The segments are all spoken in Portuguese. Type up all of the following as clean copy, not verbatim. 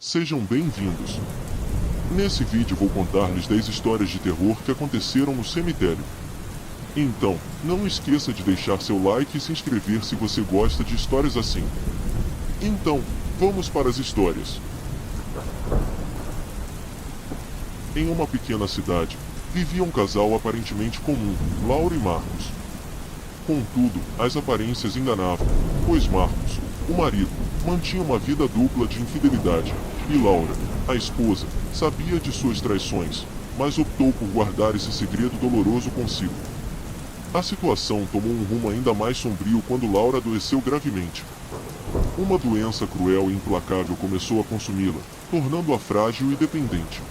Sejam bem-vindos. Nesse vídeo vou contar-lhes 10 histórias de terror que aconteceram no cemitério. Então, não esqueça de deixar seu like e se inscrever se você gosta de histórias assim. Então, vamos para as histórias. Em uma pequena cidade, vivia um casal aparentemente comum, Laura e Marcos. Contudo, as aparências enganavam, pois Marcos, o marido, mantinha uma vida dupla de infidelidade, e Laura, a esposa, sabia de suas traições, mas optou por guardar esse segredo doloroso consigo. A situação tomou um rumo ainda mais sombrio quando Laura adoeceu gravemente. Uma doença cruel e implacável começou a consumi-la, tornando-a frágil e dependente.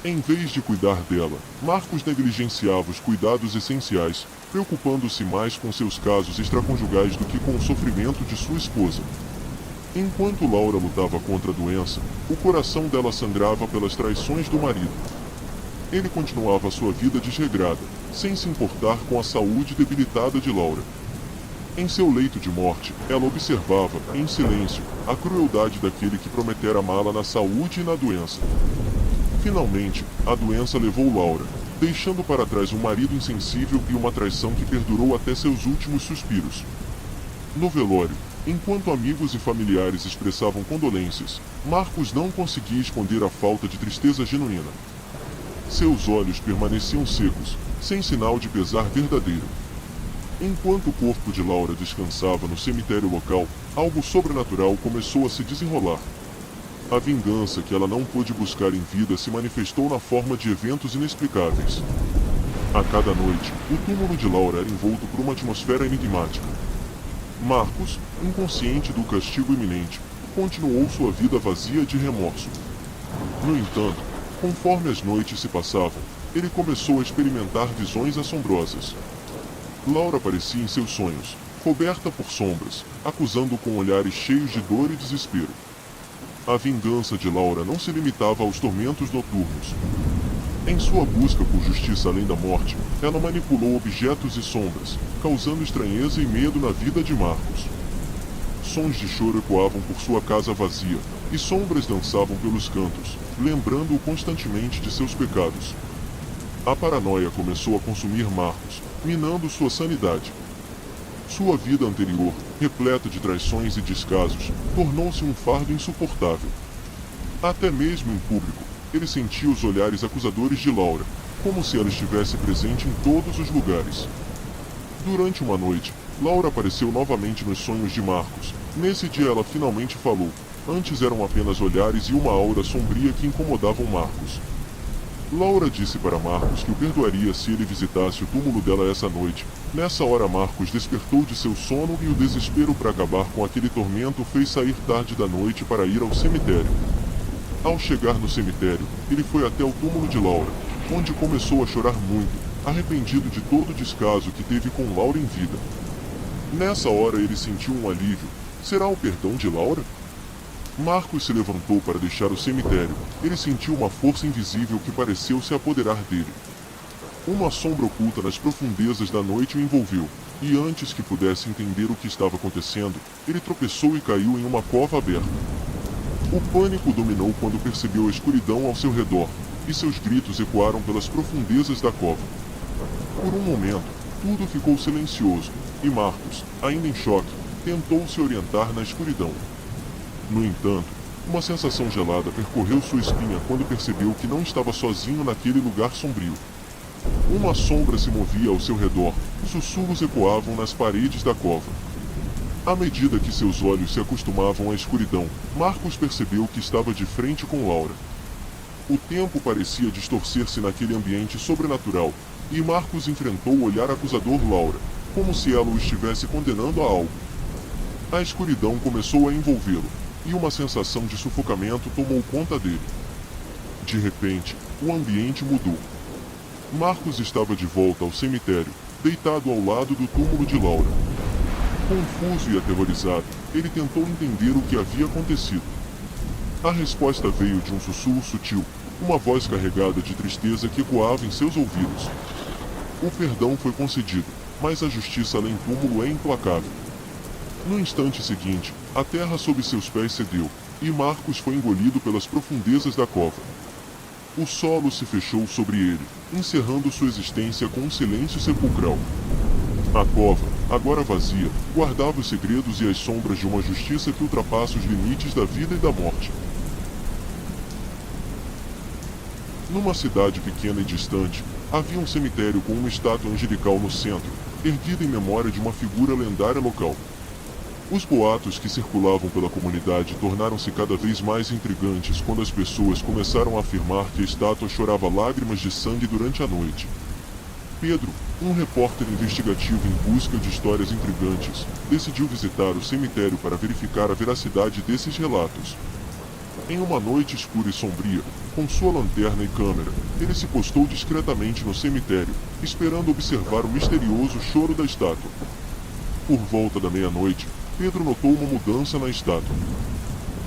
Em vez de cuidar dela, Marcos negligenciava os cuidados essenciais, preocupando-se mais com seus casos extraconjugais do que com o sofrimento de sua esposa. Enquanto Laura lutava contra a doença, o coração dela sangrava pelas traições do marido. Ele continuava sua vida desregrada, sem se importar com a saúde debilitada de Laura. Em seu leito de morte, ela observava, em silêncio, a crueldade daquele que prometera amá-la na saúde e na doença. Finalmente, a doença levou Laura, deixando para trás um marido insensível e uma traição que perdurou até seus últimos suspiros. No velório, enquanto amigos e familiares expressavam condolências, Marcos não conseguia esconder a falta de tristeza genuína. Seus olhos permaneciam secos, sem sinal de pesar verdadeiro. Enquanto o corpo de Laura descansava no cemitério local, algo sobrenatural começou a se desenrolar. A vingança que ela não pôde buscar em vida se manifestou na forma de eventos inexplicáveis. A cada noite, o túmulo de Laura era envolto por uma atmosfera enigmática. Marcos, inconsciente do castigo iminente, continuou sua vida vazia de remorso. No entanto, conforme as noites se passavam, ele começou a experimentar visões assombrosas. Laura aparecia em seus sonhos, coberta por sombras, acusando-o com olhares cheios de dor e desespero. A vingança de Laura não se limitava aos tormentos noturnos. Em sua busca por justiça além da morte, ela manipulou objetos e sombras, causando estranheza e medo na vida de Marcos. Sons de choro ecoavam por sua casa vazia, e sombras dançavam pelos cantos, lembrando-o constantemente de seus pecados. A paranoia começou a consumir Marcos, minando sua sanidade. Sua vida anterior, repleta de traições e descasos, tornou-se um fardo insuportável. Até mesmo em público, ele sentia os olhares acusadores de Laura, como se ela estivesse presente em todos os lugares. Durante uma noite, Laura apareceu novamente nos sonhos de Marcos. Nesse dia ela finalmente falou. Antes eram apenas olhares e uma aura sombria que incomodavam Marcos. Laura disse para Marcos que o perdoaria se ele visitasse o túmulo dela essa noite. Nessa hora Marcos despertou de seu sono e o desespero para acabar com aquele tormento o fez sair tarde da noite para ir ao cemitério. Ao chegar no cemitério, ele foi até o túmulo de Laura, onde começou a chorar muito, arrependido de todo o descaso que teve com Laura em vida. Nessa hora ele sentiu um alívio. Será o perdão de Laura? Marcos se levantou para deixar o cemitério. Ele sentiu uma força invisível que pareceu se apoderar dele. Uma sombra oculta nas profundezas da noite o envolveu, e antes que pudesse entender o que estava acontecendo, ele tropeçou e caiu em uma cova aberta. O pânico o dominou quando percebeu a escuridão ao seu redor, e seus gritos ecoaram pelas profundezas da cova. Por um momento, tudo ficou silencioso, e Marcos, ainda em choque, tentou se orientar na escuridão. No entanto, uma sensação gelada percorreu sua espinha quando percebeu que não estava sozinho naquele lugar sombrio. Uma sombra se movia ao seu redor, sussurros ecoavam nas paredes da cova. À medida que seus olhos se acostumavam à escuridão, Marcos percebeu que estava de frente com Laura. O tempo parecia distorcer-se naquele ambiente sobrenatural, e Marcos enfrentou o olhar acusador Laura, como se ela o estivesse condenando a algo. A escuridão começou a envolvê-lo, e uma sensação de sufocamento tomou conta dele. De repente, o ambiente mudou. Marcos estava de volta ao cemitério, deitado ao lado do túmulo de Laura. Confuso e aterrorizado, ele tentou entender o que havia acontecido. A resposta veio de um sussurro sutil, uma voz carregada de tristeza que ecoava em seus ouvidos. O perdão foi concedido, mas a justiça além túmulo é implacável. No instante seguinte, a terra sob seus pés cedeu, e Marcos foi engolido pelas profundezas da cova. O solo se fechou sobre ele, encerrando sua existência com um silêncio sepulcral. A cova, agora vazia, guardava os segredos e as sombras de uma justiça que ultrapassa os limites da vida e da morte. Numa cidade pequena e distante, havia um cemitério com uma estátua angelical no centro, erguida em memória de uma figura lendária local. Os boatos que circulavam pela comunidade tornaram-se cada vez mais intrigantes quando as pessoas começaram a afirmar que a estátua chorava lágrimas de sangue durante a noite. Pedro, um repórter investigativo em busca de histórias intrigantes, decidiu visitar o cemitério para verificar a veracidade desses relatos. Em uma noite escura e sombria, com sua lanterna e câmera, ele se postou discretamente no cemitério, esperando observar o misterioso choro da estátua. Por volta da meia-noite, Pedro notou uma mudança na estátua.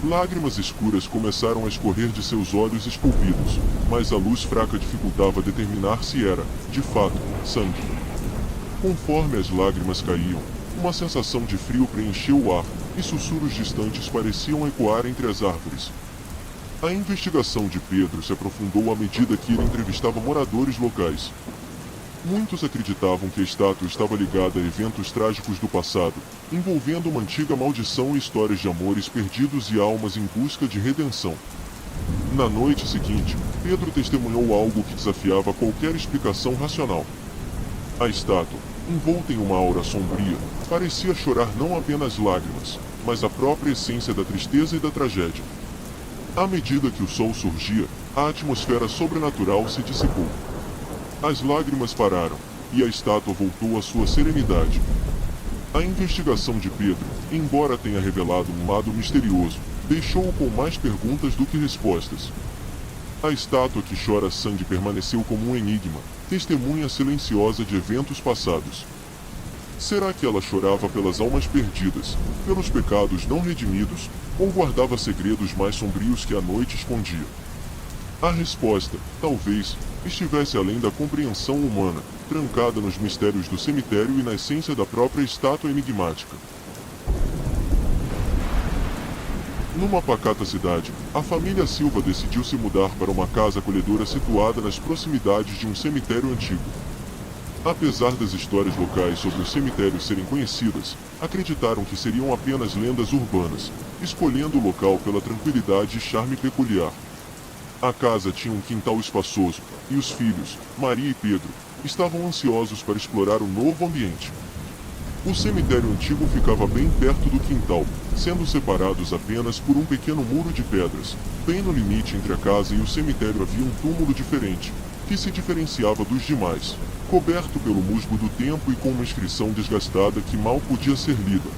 Lágrimas escuras começaram a escorrer de seus olhos esculpidos, mas a luz fraca dificultava determinar se era, de fato, sangue. Conforme as lágrimas caíam, uma sensação de frio preencheu o ar, e sussurros distantes pareciam ecoar entre as árvores. A investigação de Pedro se aprofundou à medida que ele entrevistava moradores locais. Muitos acreditavam que a estátua estava ligada a eventos trágicos do passado, envolvendo uma antiga maldição e histórias de amores perdidos e almas em busca de redenção. Na noite seguinte, Pedro testemunhou algo que desafiava qualquer explicação racional. A estátua, envolta em uma aura sombria, parecia chorar não apenas lágrimas, mas a própria essência da tristeza e da tragédia. À medida que o sol surgia, a atmosfera sobrenatural se dissipou. As lágrimas pararam, e a estátua voltou à sua serenidade. A investigação de Pedro, embora tenha revelado um lado misterioso, deixou-o com mais perguntas do que respostas. A estátua que chora sangue permaneceu como um enigma, testemunha silenciosa de eventos passados. Será que ela chorava pelas almas perdidas, pelos pecados não redimidos, ou guardava segredos mais sombrios que a noite escondia? A resposta, talvez, estivesse além da compreensão humana, trancada nos mistérios do cemitério e na essência da própria estátua enigmática. Numa pacata cidade, a família Silva decidiu se mudar para uma casa acolhedora situada nas proximidades de um cemitério antigo. Apesar das histórias locais sobre os cemitérios serem conhecidas, acreditaram que seriam apenas lendas urbanas, escolhendo o local pela tranquilidade e charme peculiar. A casa tinha um quintal espaçoso, e os filhos, Maria e Pedro, estavam ansiosos para explorar o novo ambiente. O cemitério antigo ficava bem perto do quintal, sendo separados apenas por um pequeno muro de pedras. Bem no limite entre a casa e o cemitério havia um túmulo diferente, que se diferenciava dos demais, coberto pelo musgo do tempo e com uma inscrição desgastada que mal podia ser lida.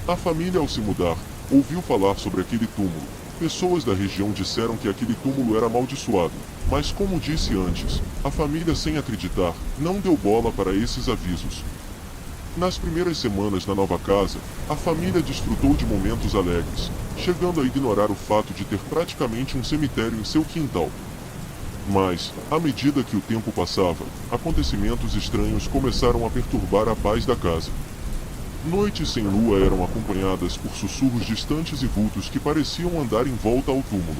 A família, ao se mudar, ouviu falar sobre aquele túmulo. Pessoas da região disseram que aquele túmulo era amaldiçoado, mas como disse antes, a família, sem acreditar, não deu bola para esses avisos. Nas primeiras semanas na nova casa, a família desfrutou de momentos alegres, chegando a ignorar o fato de ter praticamente um cemitério em seu quintal. Mas, à medida que o tempo passava, acontecimentos estranhos começaram a perturbar a paz da casa. Noites sem lua eram acompanhadas por sussurros distantes e vultos que pareciam andar em volta ao túmulo.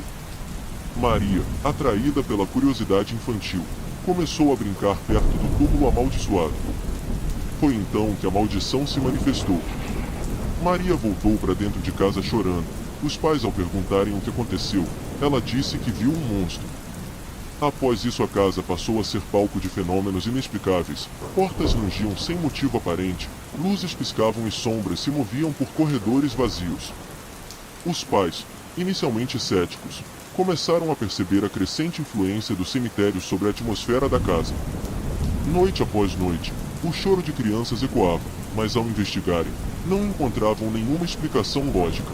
Maria, atraída pela curiosidade infantil, começou a brincar perto do túmulo amaldiçoado. Foi então que a maldição se manifestou. Maria voltou para dentro de casa chorando. Os pais, ao perguntarem o que aconteceu, ela disse que viu um monstro. Após isso, a casa passou a ser palco de fenômenos inexplicáveis. Portas rangiam sem motivo aparente, luzes piscavam e sombras se moviam por corredores vazios. Os pais, inicialmente céticos, começaram a perceber a crescente influência do cemitério sobre a atmosfera da casa. Noite após noite, o choro de crianças ecoava, mas ao investigarem, não encontravam nenhuma explicação lógica.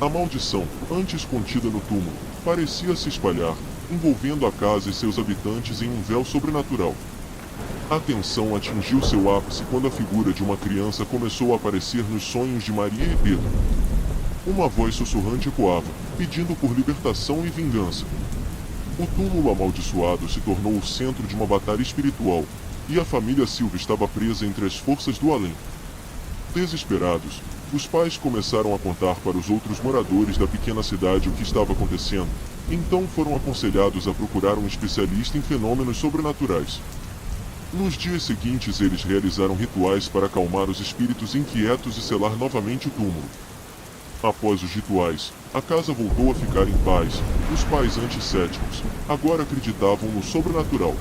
A maldição, antes contida no túmulo, parecia se espalhar, envolvendo a casa e seus habitantes em um véu sobrenatural. A tensão atingiu seu ápice quando a figura de uma criança começou a aparecer nos sonhos de Maria e Pedro. Uma voz sussurrante ecoava, pedindo por libertação e vingança. O túmulo amaldiçoado se tornou o centro de uma batalha espiritual, e a família Silva estava presa entre as forças do além. Desesperados, Os pais começaram a contar para os outros moradores da pequena cidade o que estava acontecendo, então foram aconselhados a procurar um especialista em fenômenos sobrenaturais. Nos dias seguintes, eles realizaram rituais para acalmar os espíritos inquietos e selar novamente o túmulo. Após os rituais, a casa voltou a ficar em paz. Os pais anticéticos agora acreditavam no sobrenatural.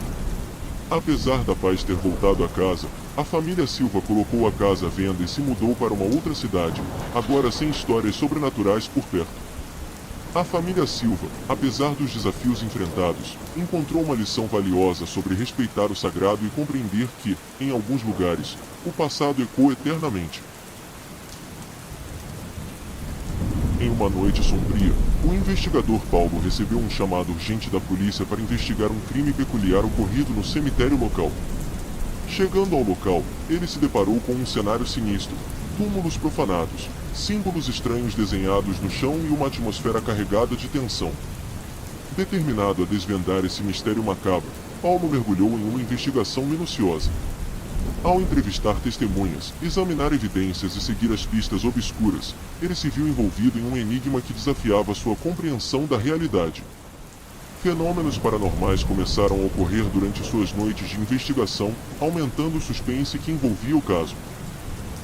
Apesar da paz ter voltado à casa, a família Silva colocou a casa à venda e se mudou para uma outra cidade, agora sem histórias sobrenaturais por perto. A família Silva, apesar dos desafios enfrentados, encontrou uma lição valiosa sobre respeitar o sagrado e compreender que, em alguns lugares, o passado ecoa eternamente. Em uma noite sombria, o investigador Paulo recebeu um chamado urgente da polícia para investigar um crime peculiar ocorrido no cemitério local. Chegando ao local, ele se deparou com um cenário sinistro: túmulos profanados, símbolos estranhos desenhados no chão e uma atmosfera carregada de tensão. Determinado a desvendar esse mistério macabro, Paulo mergulhou em uma investigação minuciosa. Ao entrevistar testemunhas, examinar evidências e seguir as pistas obscuras, ele se viu envolvido em um enigma que desafiava sua compreensão da realidade. Fenômenos paranormais começaram a ocorrer durante suas noites de investigação, aumentando o suspense que envolvia o caso.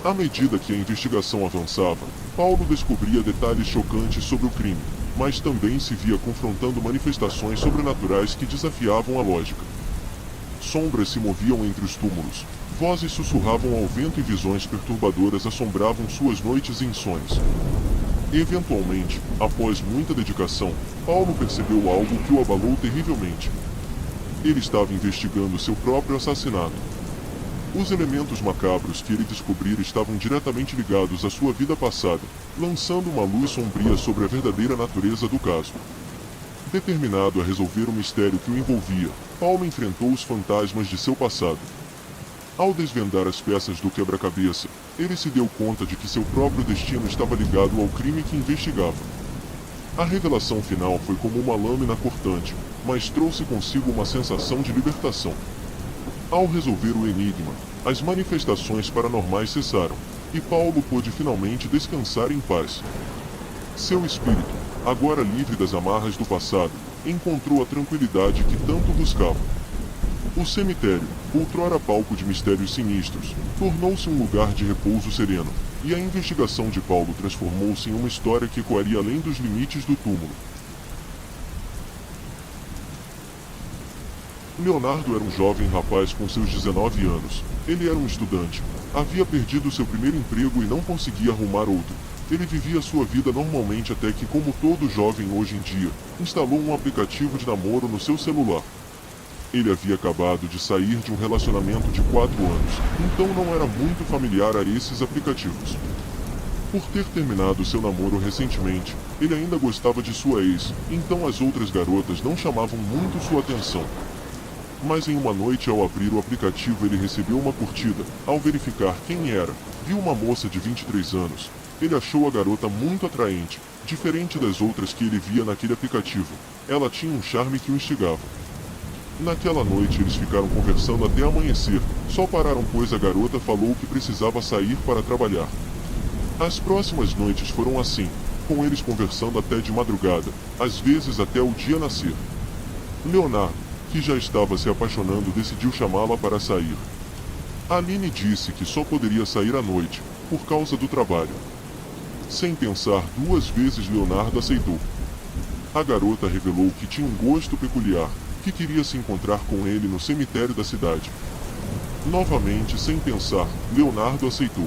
À medida que a investigação avançava, Paulo descobria detalhes chocantes sobre o crime, mas também se via confrontando manifestações sobrenaturais que desafiavam a lógica. Sombras se moviam entre os túmulos, vozes sussurravam ao vento e visões perturbadoras assombravam suas noites insônias. Eventualmente, após muita dedicação, Paulo percebeu algo que o abalou terrivelmente. Ele estava investigando seu próprio assassinato. Os elementos macabros que ele descobrira estavam diretamente ligados à sua vida passada, lançando uma luz sombria sobre a verdadeira natureza do caso. Determinado a resolver o mistério que o envolvia, Paulo enfrentou os fantasmas de seu passado. Ao desvendar as peças do quebra-cabeça, ele se deu conta de que seu próprio destino estava ligado ao crime que investigava. A revelação final foi como uma lâmina cortante, mas trouxe consigo uma sensação de libertação. Ao resolver o enigma, as manifestações paranormais cessaram, e Paulo pôde finalmente descansar em paz. Seu espírito, agora livre das amarras do passado, encontrou a tranquilidade que tanto buscava. O cemitério, outrora palco de mistérios sinistros, tornou-se um lugar de repouso sereno, e a investigação de Paulo transformou-se em uma história que ecoaria além dos limites do túmulo. Leonardo era um jovem rapaz com seus 19 anos. Ele era um estudante. Havia perdido seu primeiro emprego e não conseguia arrumar outro. Ele vivia sua vida normalmente até que, como todo jovem hoje em dia, instalou um aplicativo de namoro no seu celular. Ele havia acabado de sair de um relacionamento de 4 anos, então não era muito familiar a esses aplicativos. Por ter terminado seu namoro recentemente, ele ainda gostava de sua ex, então as outras garotas não chamavam muito sua atenção. Mas em uma noite, ao abrir o aplicativo, ele recebeu uma curtida. Ao verificar quem era, viu uma moça de 23 anos. Ele achou a garota muito atraente, diferente das outras que ele via naquele aplicativo. Ela tinha um charme que o instigava. Naquela noite eles ficaram conversando até amanhecer, só pararam pois a garota falou que precisava sair para trabalhar. As próximas noites foram assim, com eles conversando até de madrugada, às vezes até o dia nascer. Leonardo, que já estava se apaixonando, decidiu chamá-la para sair. Aline disse que só poderia sair à noite, por causa do trabalho. Sem pensar 2 vezes, Leonardo aceitou. A garota revelou que tinha um gosto peculiar, que queria se encontrar com ele no cemitério da cidade. Novamente, sem pensar, Leonardo aceitou.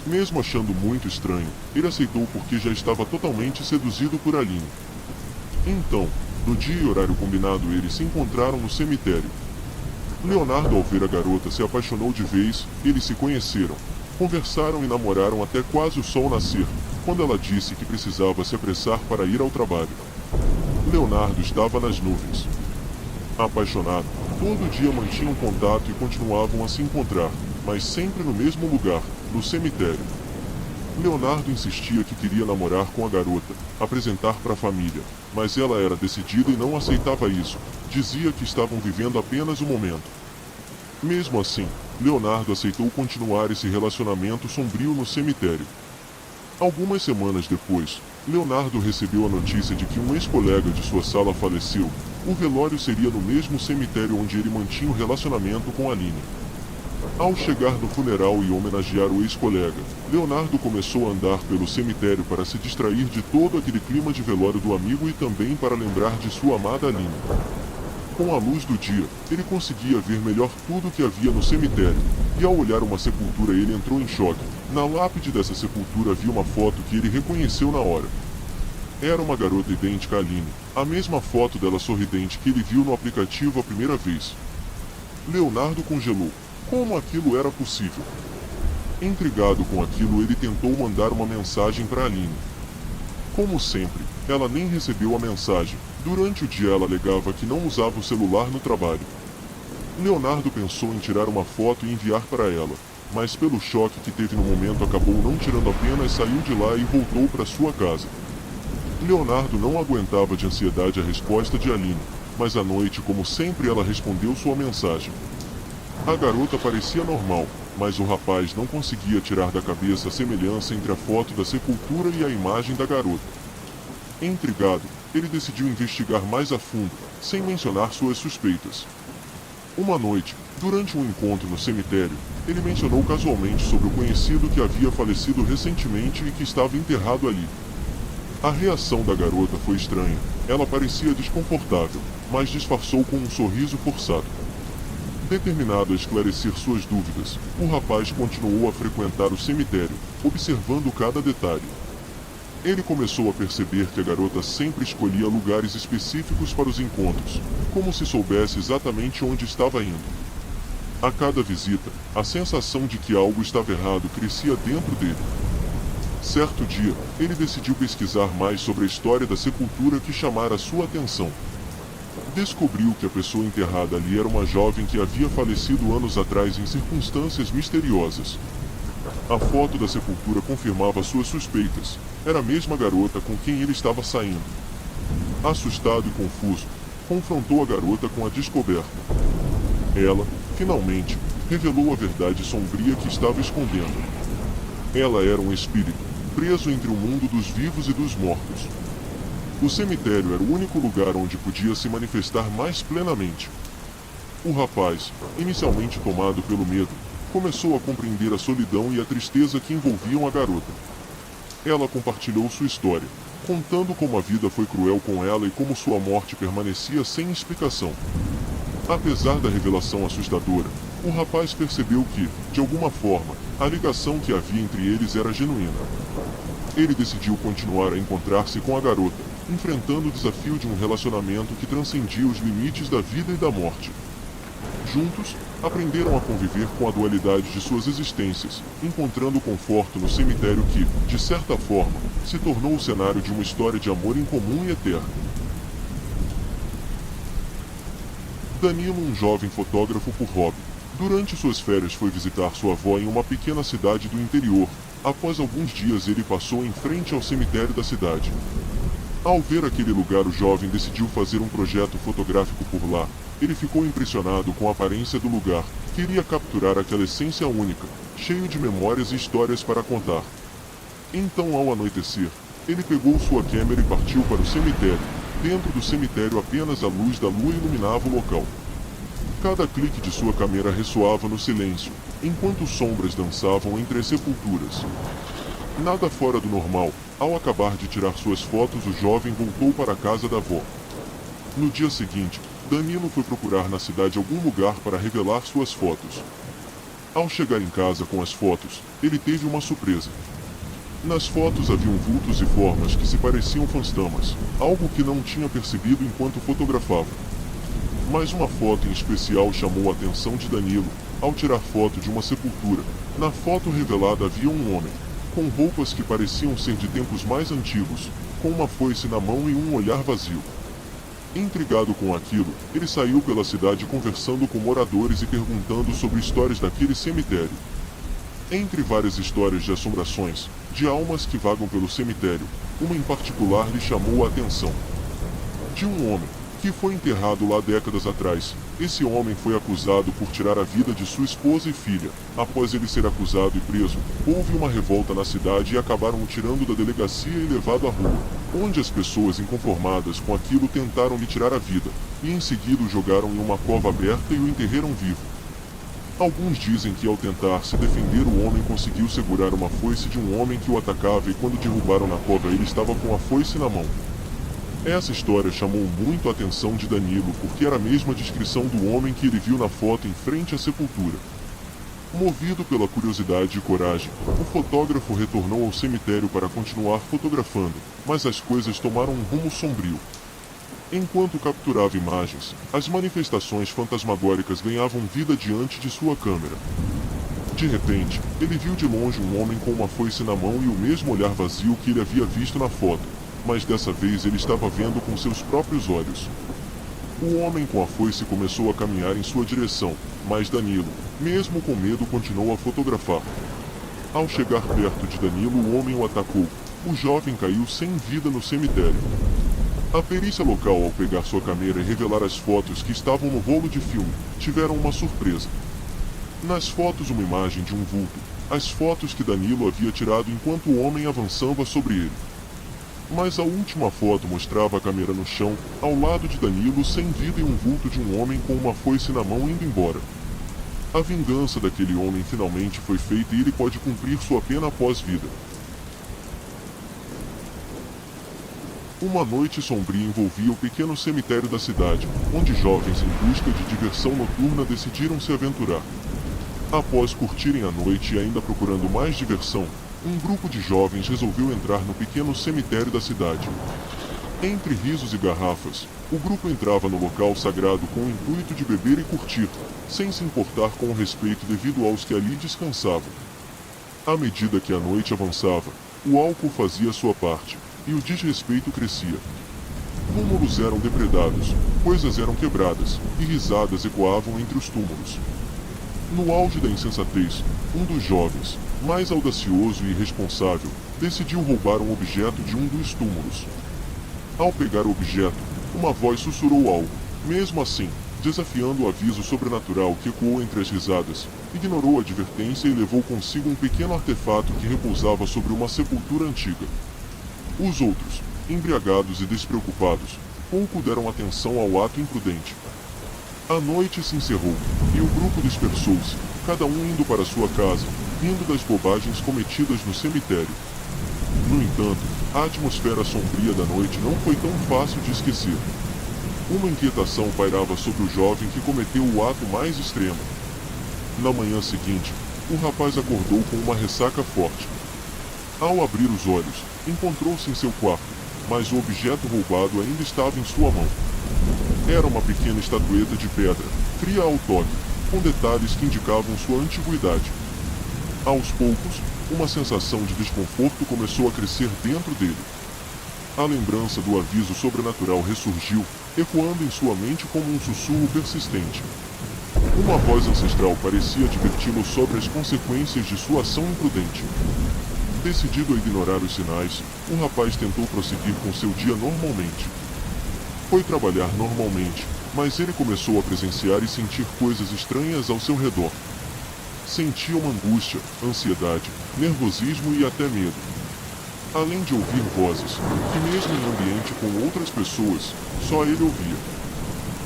Mesmo achando muito estranho, ele aceitou porque já estava totalmente seduzido por Aline. Então, no dia e horário combinado, eles se encontraram no cemitério. Leonardo, ao ver a garota, se apaixonou de vez, eles se conheceram. Conversaram e namoraram até quase o sol nascer, quando ela disse que precisava se apressar para ir ao trabalho. Leonardo estava nas nuvens. Apaixonado, todo dia mantinham contato e continuavam a se encontrar, mas sempre no mesmo lugar, no cemitério. Leonardo insistia que queria namorar com a garota, apresentar para a família, mas ela era decidida e não aceitava isso, dizia que estavam vivendo apenas o momento. Mesmo assim, Leonardo aceitou continuar esse relacionamento sombrio no cemitério. Algumas semanas depois, Leonardo recebeu a notícia de que um ex-colega de sua sala faleceu. O velório seria no mesmo cemitério onde ele mantinha o relacionamento com Aline. Ao chegar no funeral e homenagear o ex-colega, Leonardo começou a andar pelo cemitério para se distrair de todo aquele clima de velório do amigo e também para lembrar de sua amada Aline. Com a luz do dia, ele conseguia ver melhor tudo o que havia no cemitério, e ao olhar uma sepultura ele entrou em choque. Na lápide dessa sepultura havia uma foto que ele reconheceu na hora. Era uma garota idêntica a Aline, a mesma foto dela sorridente que ele viu no aplicativo a primeira vez. Leonardo congelou. Como aquilo era possível? Intrigado com aquilo, ele tentou mandar uma mensagem para Aline. Como sempre, ela nem recebeu a mensagem. Durante o dia ela alegava que não usava o celular no trabalho. Leonardo pensou em tirar uma foto e enviar para ela, mas pelo choque que teve no momento acabou não tirando, apenas saiu de lá e voltou para sua casa. Leonardo não aguentava de ansiedade a resposta de Aline, mas à noite, como sempre, ela respondeu sua mensagem. A garota parecia normal, mas o rapaz não conseguia tirar da cabeça a semelhança entre a foto da sepultura e a imagem da garota. Intrigado, ele decidiu investigar mais a fundo, sem mencionar suas suspeitas. Uma noite, durante um encontro no cemitério, ele mencionou casualmente sobre o conhecido que havia falecido recentemente e que estava enterrado ali. A reação da garota foi estranha. Ela parecia desconfortável, mas disfarçou com um sorriso forçado. Determinado a esclarecer suas dúvidas, o rapaz continuou a frequentar o cemitério, observando cada detalhe. Ele começou a perceber que a garota sempre escolhia lugares específicos para os encontros, como se soubesse exatamente onde estava indo. A cada visita, a sensação de que algo estava errado crescia dentro dele. Certo dia, ele decidiu pesquisar mais sobre a história da sepultura que chamara sua atenção. Descobriu que a pessoa enterrada ali era uma jovem que havia falecido anos atrás em circunstâncias misteriosas. A foto da sepultura confirmava suas suspeitas. Era a mesma garota com quem ele estava saindo. Assustado e confuso, confrontou a garota com a descoberta. Ela, finalmente, revelou a verdade sombria que estava escondendo. Ela era um espírito, preso entre o mundo dos vivos e dos mortos. O cemitério era o único lugar onde podia se manifestar mais plenamente. O rapaz, inicialmente tomado pelo medo, começou a compreender a solidão e a tristeza que envolviam a garota. Ela compartilhou sua história, contando como a vida foi cruel com ela e como sua morte permanecia sem explicação. Apesar da revelação assustadora, o rapaz percebeu que, de alguma forma, a ligação que havia entre eles era genuína. Ele decidiu continuar a encontrar-se com a garota, enfrentando o desafio de um relacionamento que transcendia os limites da vida e da morte. Juntos, aprenderam a conviver com a dualidade de suas existências, encontrando conforto no cemitério que, de certa forma, se tornou o cenário de uma história de amor incomum e eterna. Danilo, um jovem fotógrafo por hobby, durante suas férias foi visitar sua avó em uma pequena cidade do interior. Após alguns dias ele passou em frente ao cemitério da cidade. Ao ver aquele lugar, o jovem decidiu fazer um projeto fotográfico por lá. Ele ficou impressionado com a aparência do lugar. Queria capturar aquela essência única, cheio de memórias e histórias para contar. Então, ao anoitecer, ele pegou sua câmera e partiu para o cemitério. Dentro do cemitério, apenas a luz da lua iluminava o local. Cada clique de sua câmera ressoava no silêncio, enquanto sombras dançavam entre as sepulturas. Nada fora do normal. Ao acabar de tirar suas fotos, o jovem voltou para a casa da avó. No dia seguinte, Danilo foi procurar na cidade algum lugar para revelar suas fotos. Ao chegar em casa com as fotos, ele teve uma surpresa. Nas fotos haviam vultos e formas que se pareciam fantasmas, algo que não tinha percebido enquanto fotografava. Mas uma foto em especial chamou a atenção de Danilo. Ao tirar foto de uma sepultura, na foto revelada havia um homem, com roupas que pareciam ser de tempos mais antigos, com uma foice na mão e um olhar vazio. Intrigado com aquilo, ele saiu pela cidade conversando com moradores e perguntando sobre histórias daquele cemitério. Entre várias histórias de assombrações, de almas que vagam pelo cemitério, uma em particular lhe chamou a atenção. De um homem, que foi enterrado lá décadas atrás. Esse homem foi acusado por tirar a vida de sua esposa e filha. Após ele ser acusado e preso, houve uma revolta na cidade e acabaram o tirando da delegacia e levado à rua, onde as pessoas inconformadas com aquilo tentaram lhe tirar a vida, e em seguida o jogaram em uma cova aberta e o enterraram vivo. Alguns dizem que ao tentar se defender o homem conseguiu segurar uma foice de um homem que o atacava e quando derrubaram na cova ele estava com a foice na mão. Essa história chamou muito a atenção de Danilo porque era a mesma descrição do homem que ele viu na foto em frente à sepultura. Movido pela curiosidade e coragem, o fotógrafo retornou ao cemitério para continuar fotografando, mas as coisas tomaram um rumo sombrio. Enquanto capturava imagens, as manifestações fantasmagóricas ganhavam vida diante de sua câmera. De repente, ele viu de longe um homem com uma foice na mão e o mesmo olhar vazio que ele havia visto na foto, mas dessa vez ele estava vendo com seus próprios olhos. O homem com a foice começou a caminhar em sua direção, mas Danilo, mesmo com medo, continuou a fotografar. Ao chegar perto de Danilo, o homem o atacou. O jovem caiu sem vida no cemitério. A perícia local, ao pegar sua câmera e revelar as fotos que estavam no rolo de filme, tiveram uma surpresa. Nas fotos, uma imagem de um vulto, as fotos que Danilo havia tirado enquanto o homem avançava sobre ele. Mas a última foto mostrava a câmera no chão, ao lado de Danilo, sem vida e um vulto de um homem com uma foice na mão indo embora. A vingança daquele homem finalmente foi feita e ele pode cumprir sua pena após vida. Uma noite sombria envolvia o pequeno cemitério da cidade, onde jovens em busca de diversão noturna decidiram se aventurar. Após curtirem a noite e ainda procurando mais diversão, um grupo de jovens resolveu entrar no pequeno cemitério da cidade. Entre risos e garrafas, o grupo entrava no local sagrado com o intuito de beber e curtir, sem se importar com o respeito devido aos que ali descansavam. À medida que a noite avançava, o álcool fazia sua parte, e o desrespeito crescia. Túmulos eram depredados, coisas eram quebradas, e risadas ecoavam entre os túmulos. No auge da insensatez, um dos jovens, mais audacioso e irresponsável, decidiu roubar um objeto de um dos túmulos. Ao pegar o objeto, uma voz sussurrou algo. Mesmo assim, desafiando o aviso sobrenatural que ecoou entre as risadas, ignorou a advertência e levou consigo um pequeno artefato que repousava sobre uma sepultura antiga. Os outros, embriagados e despreocupados, pouco deram atenção ao ato imprudente. A noite se encerrou, e o grupo dispersou-se, cada um indo para sua casa, rindo das bobagens cometidas no cemitério. No entanto, a atmosfera sombria da noite não foi tão fácil de esquecer. Uma inquietação pairava sobre o jovem que cometeu o ato mais extremo. Na manhã seguinte, o rapaz acordou com uma ressaca forte. Ao abrir os olhos, encontrou-se em seu quarto, mas o objeto roubado ainda estava em sua mão. Era uma pequena estatueta de pedra, fria ao toque, com detalhes que indicavam sua antiguidade. Aos poucos, uma sensação de desconforto começou a crescer dentro dele. A lembrança do aviso sobrenatural ressurgiu, ecoando em sua mente como um sussurro persistente. Uma voz ancestral parecia adverti-lo sobre as consequências de sua ação imprudente. Decidido a ignorar os sinais, o rapaz tentou prosseguir com seu dia normalmente. Foi trabalhar normalmente, mas ele começou a presenciar e sentir coisas estranhas ao seu redor. Sentia uma angústia, ansiedade, nervosismo e até medo. Além de ouvir vozes, que mesmo em ambiente com outras pessoas, só ele ouvia.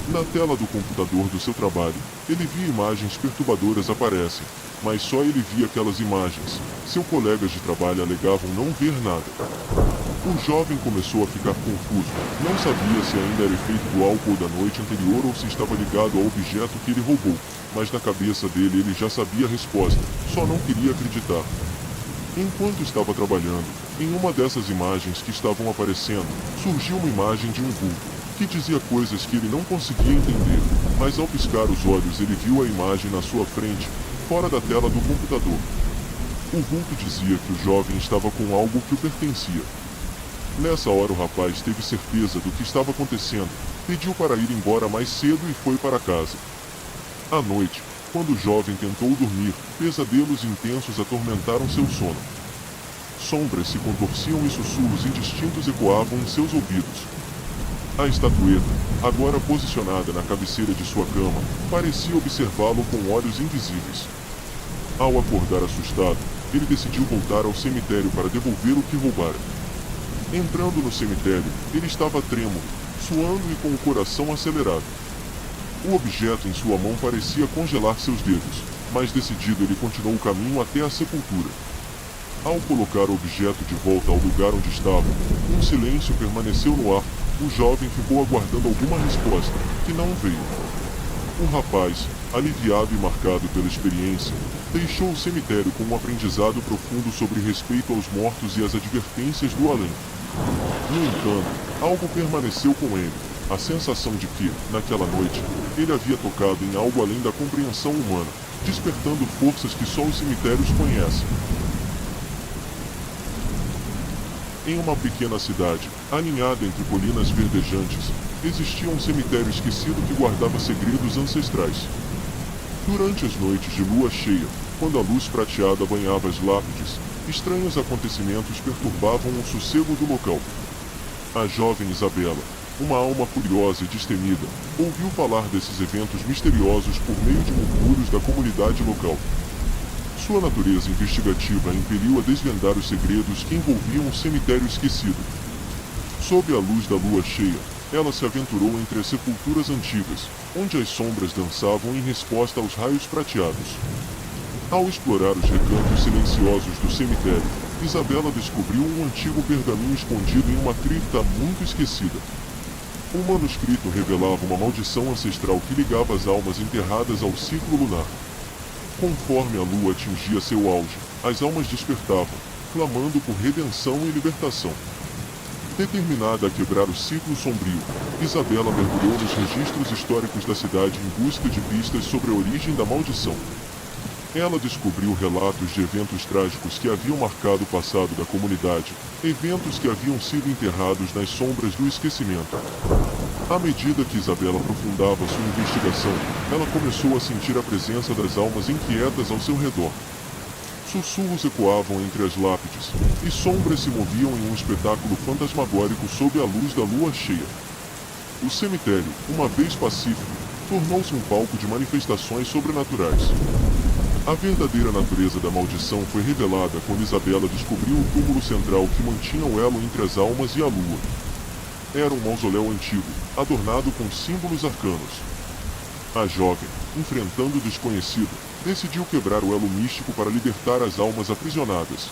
Na tela do computador do seu trabalho, ele via imagens perturbadoras aparecem, mas só ele via aquelas imagens. Seus colegas de trabalho alegavam não ver nada. O jovem começou a ficar confuso. Não sabia se ainda era efeito do álcool da noite anterior ou se estava ligado ao objeto que ele roubou, mas na cabeça dele ele já sabia a resposta, só não queria acreditar. Enquanto estava trabalhando, em uma dessas imagens que estavam aparecendo, surgiu uma imagem de um vulto, que dizia coisas que ele não conseguia entender, mas ao piscar os olhos ele viu a imagem na sua frente, fora da tela do computador. O vulto dizia que o jovem estava com algo que o pertencia. Nessa hora o rapaz teve certeza do que estava acontecendo, pediu para ir embora mais cedo e foi para casa. À noite, quando o jovem tentou dormir, pesadelos intensos atormentaram seu sono. Sombras se contorciam e sussurros indistintos ecoavam em seus ouvidos. A estatueta, agora posicionada na cabeceira de sua cama, parecia observá-lo com olhos invisíveis. Ao acordar assustado, ele decidiu voltar ao cemitério para devolver o que roubara. Entrando no cemitério, ele estava trêmulo, suando e com o coração acelerado. O objeto em sua mão parecia congelar seus dedos, mas decidido ele continuou o caminho até a sepultura. Ao colocar o objeto de volta ao lugar onde estava, um silêncio permaneceu no ar. O jovem ficou aguardando alguma resposta, que não veio. O rapaz, aliviado e marcado pela experiência, deixou o cemitério com um aprendizado profundo sobre respeito aos mortos e as advertências do além. No entanto, algo permaneceu com ele, a sensação de que, naquela noite, ele havia tocado em algo além da compreensão humana, despertando forças que só os cemitérios conhecem. Em uma pequena cidade, aninhada entre colinas verdejantes, existia um cemitério esquecido que guardava segredos ancestrais. Durante as noites de lua cheia, quando a luz prateada banhava as lápides, estranhos acontecimentos perturbavam o sossego do local. A jovem Isabela, uma alma curiosa e destemida, ouviu falar desses eventos misteriosos por meio de murmúrios da comunidade local. Sua natureza investigativa a impeliu a desvendar os segredos que envolviam o cemitério esquecido. Sob a luz da lua cheia, ela se aventurou entre as sepulturas antigas, onde as sombras dançavam em resposta aos raios prateados. Ao explorar os recantos silenciosos do cemitério, Isabela descobriu um antigo pergaminho escondido em uma cripta muito esquecida. O manuscrito revelava uma maldição ancestral que ligava as almas enterradas ao ciclo lunar. Conforme a lua atingia seu auge, as almas despertavam, clamando por redenção e libertação. Determinada a quebrar o ciclo sombrio, Isabela mergulhou nos registros históricos da cidade em busca de pistas sobre a origem da maldição. Ela descobriu relatos de eventos trágicos que haviam marcado o passado da comunidade, eventos que haviam sido enterrados nas sombras do esquecimento. À medida que Isabela aprofundava sua investigação, ela começou a sentir a presença das almas inquietas ao seu redor. Sussurros ecoavam entre as lápides, e sombras se moviam em um espetáculo fantasmagórico sob a luz da lua cheia. O cemitério, uma vez pacífico, tornou-se um palco de manifestações sobrenaturais. A verdadeira natureza da maldição foi revelada quando Isabela descobriu o túmulo central que mantinha o elo entre as almas e a lua. Era um mausoléu antigo, adornado com símbolos arcanos. A jovem, enfrentando o desconhecido, decidiu quebrar o elo místico para libertar as almas aprisionadas.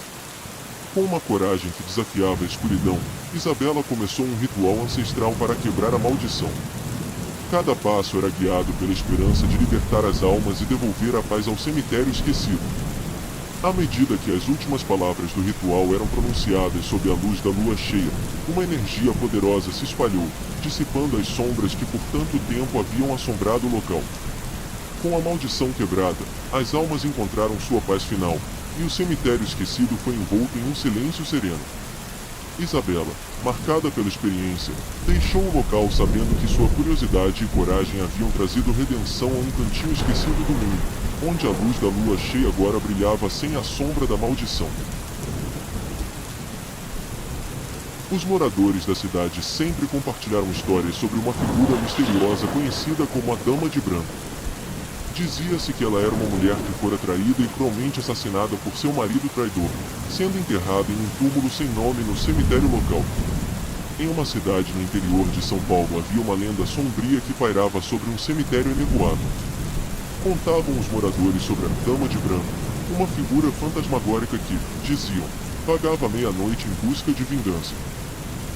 Com uma coragem que desafiava a escuridão, Isabela começou um ritual ancestral para quebrar a maldição. Cada passo era guiado pela esperança de libertar as almas e devolver a paz ao cemitério esquecido. À medida que as últimas palavras do ritual eram pronunciadas sob a luz da lua cheia, uma energia poderosa se espalhou, dissipando as sombras que por tanto tempo haviam assombrado o local. Com a maldição quebrada, as almas encontraram sua paz final, e o cemitério esquecido foi envolto em um silêncio sereno. Isabela, marcada pela experiência, deixou o local sabendo que sua curiosidade e coragem haviam trazido redenção a um cantinho esquecido do mundo, onde a luz da lua cheia agora brilhava sem a sombra da maldição. Os moradores da cidade sempre compartilharam histórias sobre uma figura misteriosa conhecida como a Dama de Branco. Dizia-se que ela era uma mulher que fora traída e cruelmente assassinada por seu marido traidor, sendo enterrada em um túmulo sem nome no cemitério local. Em uma cidade no interior de São Paulo havia uma lenda sombria que pairava sobre um cemitério enevoado. Contavam os moradores sobre a Dama de Branco, uma figura fantasmagórica que, diziam, vagava à meia-noite em busca de vingança.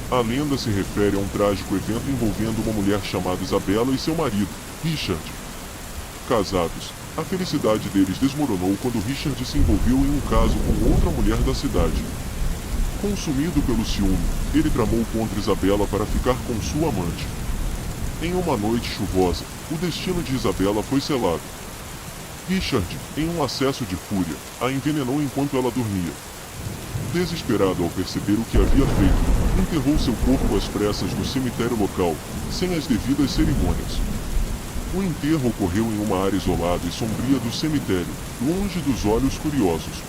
A lenda se refere a um trágico evento envolvendo uma mulher chamada Isabela e seu marido, Richard. Casados, a felicidade deles desmoronou quando Richard se envolveu em um caso com outra mulher da cidade. Consumido pelo ciúme, ele tramou contra Isabela para ficar com sua amante. Em uma noite chuvosa, o destino de Isabela foi selado. Richard, em um acesso de fúria, a envenenou enquanto ela dormia. Desesperado ao perceber o que havia feito, enterrou seu corpo às pressas no cemitério local, sem as devidas cerimônias. O enterro ocorreu em uma área isolada e sombria do cemitério, longe dos olhos curiosos.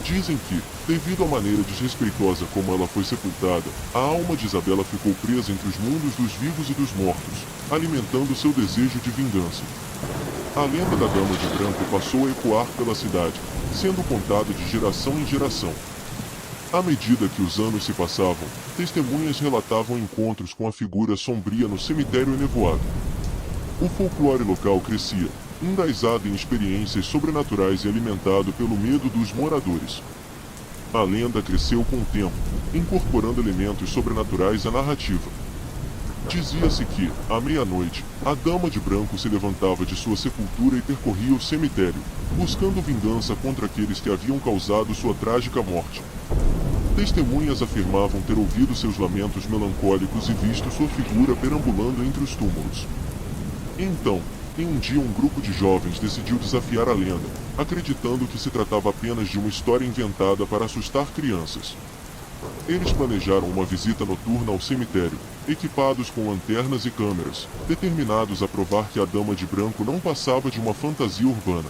Dizem que, devido à maneira desrespeitosa como ela foi sepultada, a alma de Isabela ficou presa entre os mundos dos vivos e dos mortos, alimentando seu desejo de vingança. A lenda da Dama de Branco passou a ecoar pela cidade, sendo contada de geração em geração. À medida que os anos se passavam, testemunhas relatavam encontros com a figura sombria no cemitério enevoado. O folclore local crescia, enraizado em experiências sobrenaturais e alimentado pelo medo dos moradores. A lenda cresceu com o tempo, incorporando elementos sobrenaturais à narrativa. Dizia-se que, à meia-noite, a Dama de Branco se levantava de sua sepultura e percorria o cemitério, buscando vingança contra aqueles que haviam causado sua trágica morte. Testemunhas afirmavam ter ouvido seus lamentos melancólicos e visto sua figura perambulando entre os túmulos. Então, em um dia um grupo de jovens decidiu desafiar a lenda, acreditando que se tratava apenas de uma história inventada para assustar crianças. Eles planejaram uma visita noturna ao cemitério, equipados com lanternas e câmeras, determinados a provar que a Dama de Branco não passava de uma fantasia urbana.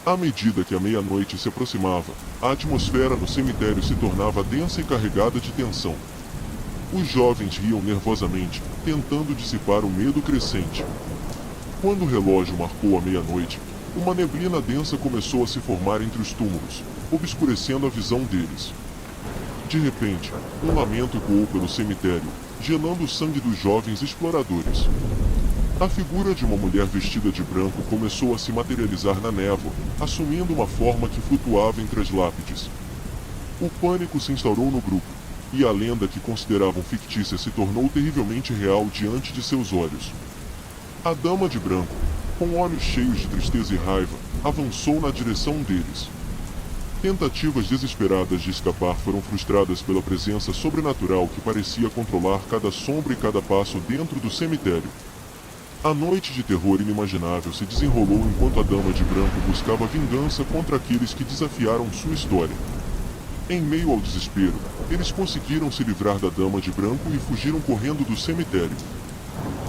À medida que a meia-noite se aproximava, a atmosfera no cemitério se tornava densa e carregada de tensão. Os jovens riam nervosamente, tentando dissipar o medo crescente. Quando o relógio marcou a meia-noite, uma neblina densa começou a se formar entre os túmulos, obscurecendo a visão deles. De repente, um lamento ecoou pelo cemitério, gelando o sangue dos jovens exploradores. A figura de uma mulher vestida de branco começou a se materializar na névoa, assumindo uma forma que flutuava entre as lápides. O pânico se instaurou no grupo, e a lenda que consideravam fictícia se tornou terrivelmente real diante de seus olhos. A Dama de Branco, com olhos cheios de tristeza e raiva, avançou na direção deles. Tentativas desesperadas de escapar foram frustradas pela presença sobrenatural que parecia controlar cada sombra e cada passo dentro do cemitério. A noite de terror inimaginável se desenrolou enquanto a Dama de Branco buscava vingança contra aqueles que desafiaram sua história. Em meio ao desespero, eles conseguiram se livrar da Dama de Branco e fugiram correndo do cemitério.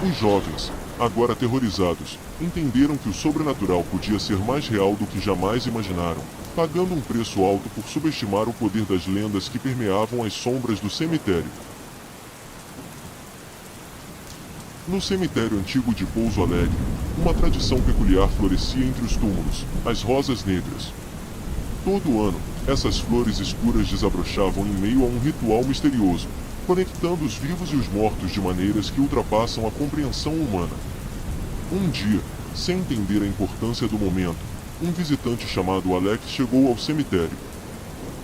Os jovens, agora aterrorizados, entenderam que o sobrenatural podia ser mais real do que jamais imaginaram, pagando um preço alto por subestimar o poder das lendas que permeavam as sombras do cemitério. No cemitério antigo de Pouso Alegre, uma tradição peculiar florescia entre os túmulos, as rosas negras. Todo ano, essas flores escuras desabrochavam em meio a um ritual misterioso, conectando os vivos e os mortos de maneiras que ultrapassam a compreensão humana. Um dia, sem entender a importância do momento, um visitante chamado Alex chegou ao cemitério.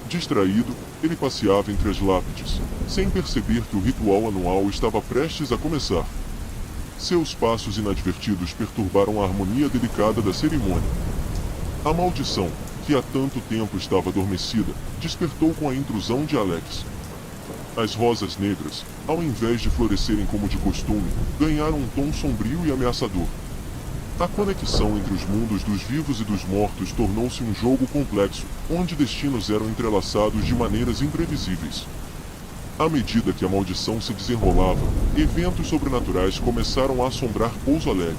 Distraído, ele passeava entre as lápides, sem perceber que o ritual anual estava prestes a começar. Seus passos inadvertidos perturbaram a harmonia delicada da cerimônia. A maldição, que há tanto tempo estava adormecida, despertou com a intrusão de Alex. As rosas negras, ao invés de florescerem como de costume, ganharam um tom sombrio e ameaçador. A conexão entre os mundos dos vivos e dos mortos tornou-se um jogo complexo, onde destinos eram entrelaçados de maneiras imprevisíveis. À medida que a maldição se desenrolava, eventos sobrenaturais começaram a assombrar Pouso Alegre.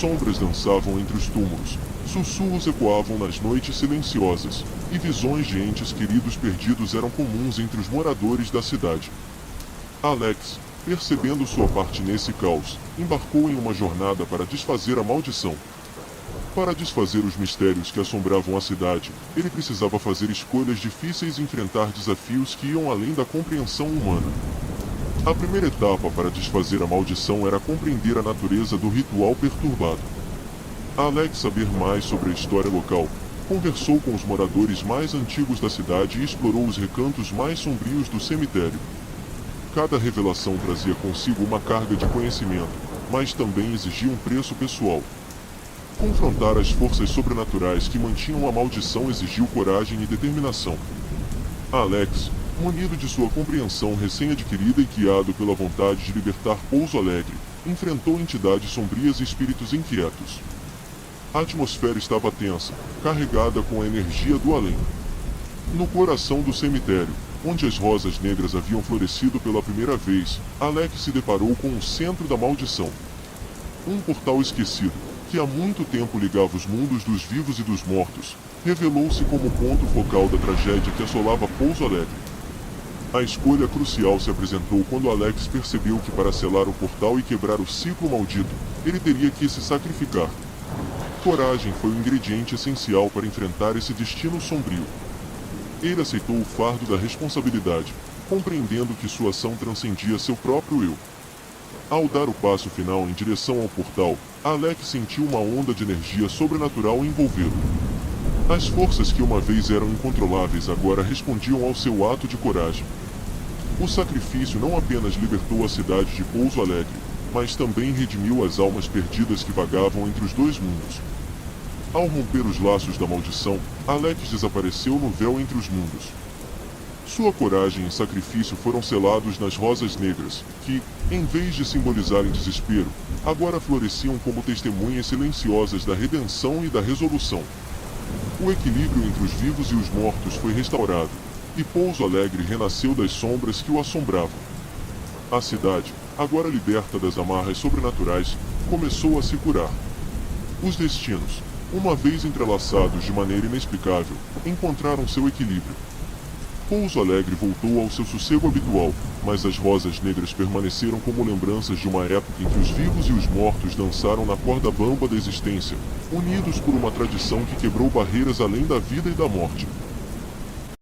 Sombras dançavam entre os túmulos, sussurros ecoavam nas noites silenciosas, e visões de entes queridos perdidos eram comuns entre os moradores da cidade. Alex, percebendo sua parte nesse caos, embarcou em uma jornada para desfazer a maldição. Para desfazer os mistérios que assombravam a cidade, ele precisava fazer escolhas difíceis e enfrentar desafios que iam além da compreensão humana. A primeira etapa para desfazer a maldição era compreender a natureza do ritual perturbado. Alex saber mais sobre a história local, conversou com os moradores mais antigos da cidade e explorou os recantos mais sombrios do cemitério. Cada revelação trazia consigo uma carga de conhecimento, mas também exigia um preço pessoal. Confrontar as forças sobrenaturais que mantinham a maldição exigiu coragem e determinação. Alex, munido de sua compreensão recém-adquirida e guiado pela vontade de libertar Pouso Alegre, enfrentou entidades sombrias e espíritos inquietos. A atmosfera estava tensa, carregada com a energia do além. No coração do cemitério, onde as rosas negras haviam florescido pela primeira vez, Alex se deparou com o centro da maldição. Um portal esquecido, que há muito tempo ligava os mundos dos vivos e dos mortos, revelou-se como ponto focal da tragédia que assolava Pouso Alegre. A escolha crucial se apresentou quando Alex percebeu que para selar o portal e quebrar o ciclo maldito, ele teria que se sacrificar. Coragem foi o ingrediente essencial para enfrentar esse destino sombrio. Ele aceitou o fardo da responsabilidade, compreendendo que sua ação transcendia seu próprio eu. Ao dar o passo final em direção ao portal, Alex sentiu uma onda de energia sobrenatural envolvê-lo. As forças que uma vez eram incontroláveis agora respondiam ao seu ato de coragem. O sacrifício não apenas libertou a cidade de Pouso Alegre, mas também redimiu as almas perdidas que vagavam entre os dois mundos. Ao romper os laços da maldição, Alex desapareceu no véu entre os mundos. Sua coragem e sacrifício foram selados nas rosas negras, que, em vez de simbolizarem desespero, agora floresciam como testemunhas silenciosas da redenção e da resolução. O equilíbrio entre os vivos e os mortos foi restaurado, e Pouso Alegre renasceu das sombras que o assombravam. A cidade, agora liberta das amarras sobrenaturais, começou a se curar. Os destinos, uma vez entrelaçados de maneira inexplicável, encontraram seu equilíbrio. Pouso Alegre voltou ao seu sossego habitual, mas as rosas negras permaneceram como lembranças de uma época em que os vivos e os mortos dançaram na corda bamba da existência, unidos por uma tradição que quebrou barreiras além da vida e da morte.